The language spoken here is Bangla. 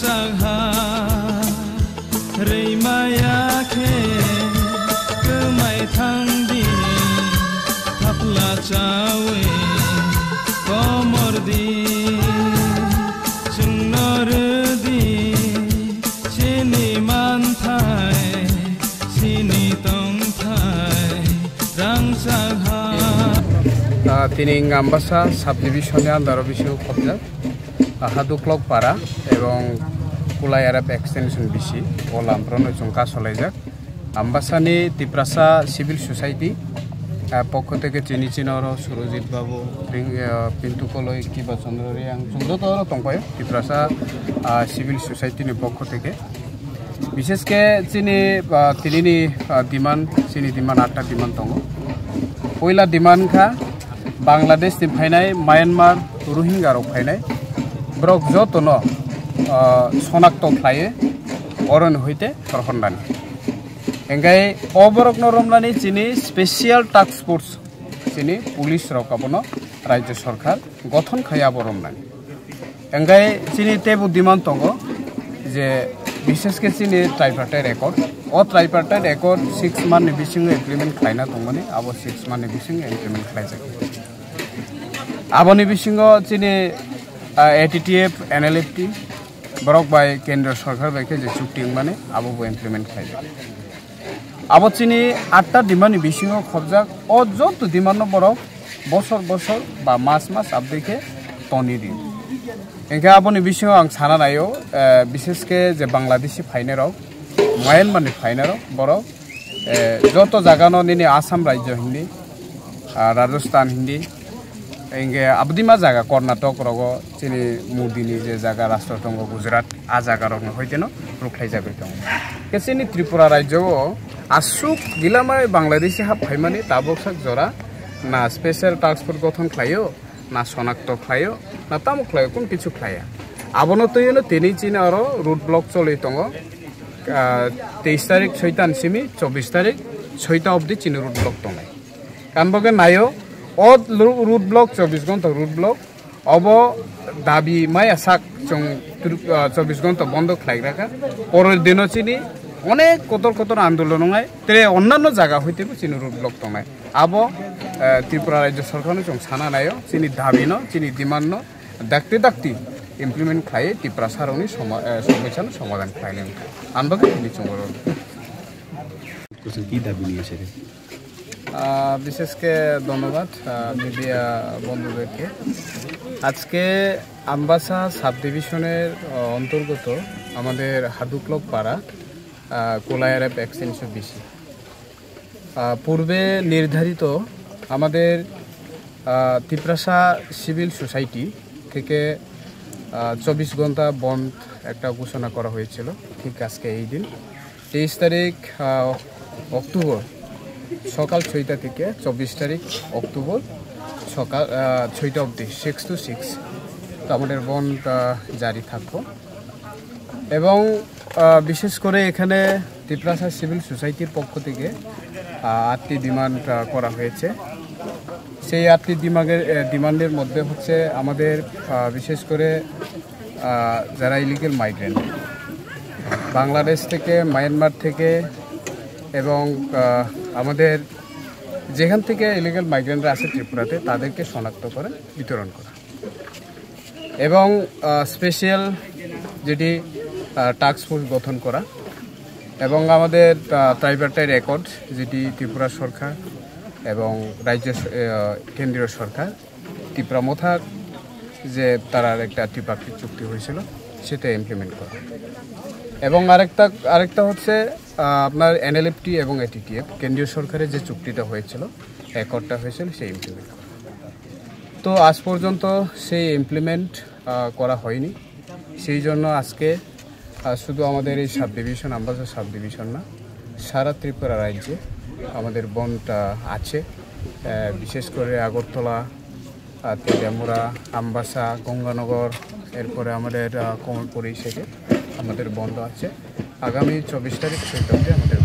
रांचाहा रैमायाखे गोमाय थांदि थाफ्ला चावे कमरदि जोंनरदि सिनि मानथाय सिनि तंथाय रांचाहा তিনি আম্বাসা সাব ডিভিশনে আন্দারও বেশি খবজা হাদুক্লক পাড়া এবং কুলায়ারাপ extension BC ওলামপ্রানো চুঙ্কা সলাইজাক আম্বাসানি Tiprasa civil society পক্ষ থেকে চিনি চিনর সুরজিৎ বাবু পিন্টুকলই কিবা চন্দ্রী আং চন্দ্রতর টঙ্কয় তিপ্রাসা সিভিল সোসাইটিনি পক্ষ থেকে বিশেষকে চিনি তিনিনি ডিমান্ড চিনি ডিমান্ড 8টা ডিমান্ড দङ পয়লা ডিমান্ড খা बांग्लादेश नि फायनाय म्यानमार रोहिंगा रक फायनाय ब्रक जतन सनाक्त खायो अरन हইতে रखनदानि एंगाय अबरक नरमलानि चिनि स्पेशल टास्क फोर्स चिनि पुलिस रकाबनो राज्य सरकार गठन खाया बरमलानि एंगाय चिनि तेबु डिमान्ड दङ जे विशेषके चिनि tripartite record tripartite record 6 month नि बिसिङै इमप्लिमेन्ट खायना दङमोनि अब 6 मान्थ नि बिसिङै इमप्लिमेन्ट खायजायो आबनि बिसिङो चिनि एटीटीएफ एनएलएफटी ब्रक बाय केन्द्र सरकार बायके जे चुक्ति माने आबो इमप्लिमेन्ट खायजायो आबो चिनि 8टा डिमान्ड नि बिसिङो खबजाक जत डिमान्ड बरक बसर बसर बा मास मास आबदेखे तनि दिन एंगा आबनि बिसिङो आं साना नायो विशेषके जे बांग्लादेशी फाइनारक म्यानमार नि फाइनारक बरक जत जागानो निनि आसाम राज्य हिंदी राजस्थान हिंदी एंगे आबदिमा जागा कर्नाटक रग चिनि मुदिनि जे जागा राष्ट्र दङ गुजरात आ जागा रग हयतेनो रुखलाय जागै दङ केसिनि त्रिपुरा राज्य आसुक गिलामाय बांग्लादेशी हाब फाइमानि ताबकसाक जरा ना स्पेशल टास्क फोर्स गठन खायो ना शनाक्त खायो ना तामुक खायो कोन किछु खाया आबनो तयनो तेनि चिनि आरो रूट ब्लक चलै दङ 23 तारिख सैतान सिमी 24 तारिख सैता अब्दि चिनि रूट ब्लक दङ कानबगे नायो रूट ब्लक 24 घंटा रूट ब्लक अब दाबी माया साक जों 24 घंटा बंद खालायग्राखा परेर दिनो चिनि अनेक कतर कतर आंदोलन नङाय तेरे अन्यान्य जागा हইতেबो चिनि रूट ब्लक दङाय अब त्रिपुरा राज्य सरकारनो जों साना नायो चिनि दाबिनो चिनि डिमान्डनो दाक्ति दाक्ति इमप्लिमेन्ट खायो त्रिपुरा सारनि समस्यानो समाधान खायलें आनबागे नि चंगरो कुछ की दाबि नियेছে বিশেষকে ধন্যবাদ মিডিয়া বন্ধুদেরকে আজকে আম্বাসা সাব ডিভিশনের অন্তর্গত আমাদের হাদুক্লক পাড়া কোলায়ারাপ এক্সটেনশন বিসি পূর্বে নির্ধারিত আমাদের তিপ্রাসা সিভিল সোসাইটি থেকে 24 ঘন্টা বন্ধ একটা ঘোষণা করা হয়েছিল ঠিক আজকে এই দিন 23 তারিখ অক্টোবর সকাল 6টা থেকে 24 তারিখ অক্টোবর সকাল 6টা অবধি 6 to 6 তো আমাদের বন্ধ জারি থাকবো এবং বিশেষ করে এখানে তিপ্রাসা সিভিল সোসাইটির পক্ষ থেকে 8টি ডিমান্ড করা হয়েছে সেই 8টি ডিমান্ডের মধ্যে হচ্ছে আমাদের বিশেষ করে যারা ইলিগাল মাইগ্রেন্ট বাংলাদেশ থেকে মায়ানমার থেকে এবং আমাদের যেখান থেকে ইলিগাল মাইগ্রেন্টরা আছে ত্রিপুরাতে তাদেরকে শনাক্ত করে বিতরণ করা এবং স্পেশাল যেটি টাস্ক ফোর্স গঠন করা এবং আমাদের ট্রাইপার্টাইট রেকর্ড যেটি ত্রিপুরা সরকার এবং রাজ্য কেন্দ্রীয় সরকার ত্রিপুরা মথার যে তারা একটা ত্রিপাক্ষিক চুক্তি হয়েছিল সেটা ইমপ্লিমেন্ট করা এবং আরেকটা হচ্ছে আপনার এনএলএফটি এবং এটিটিএফ কেন্দ্রীয় সরকারের যে চুক্তিটা হয়েছিল একর্ডটা হয়েছিল সেই ইমপ্লিমেন্ট করা তো আজ পর্যন্ত সেই ইমপ্লিমেন্ট করা হয়নি সেই জন্য আজকে শুধু আমাদের এই sub division Ambassa sub division না সারা ত্রিপুরা রাজ্যে আমাদের বন্ধ আছে বিশেষ করে আগরতলা তেলিয়ামুড়া আম্বাসা গঙ্গানগর এরপরে আমাদের কমলপুর এই সাইডে আমাদের বন্ধ আছে আগামী 24 তারিখ সেই আমাদের